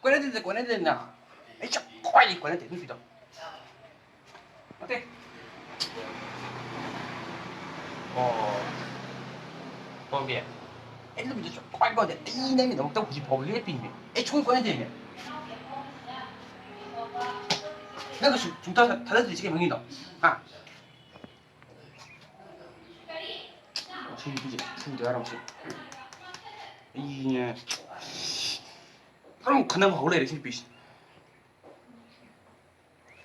关键的呢，哎，这快点关键点睡着。对。哦，方便。哎，那不就是快关键？第一那面都不是跑个边边，哎，冲关键面。那个是从他的这些门里头啊。我去理解，出点东西。哎呀，那可能后来的些必须。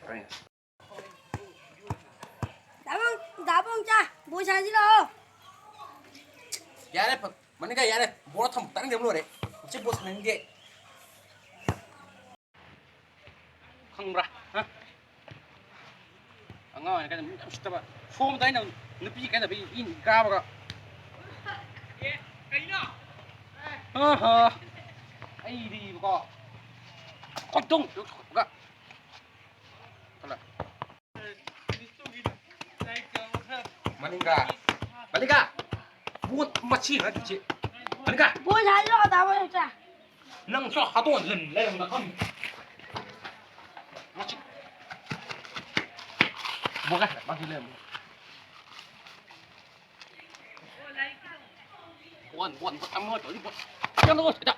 哎呀。나봉 자, 뭐 사지러? 야래, 만약에 야래, 뭐라 타면 다른 데 물어래. 어째 뭐 사는 게. 항라, 어? 안 가, 내가 좀 싶다 봐. 소음 다니는 느끼지 걔네 이 까봐가. 예, 가이나. 어허. 아이디 이거. 꼴통, 가. 달라. 마닌가, 마닌가. 뭐 마치 나 주지. 마닌가. 뭐 사지러? 나봉 자. 能说好多人来我看，我去，我干，马上来。我他妈走你不，让我睡觉。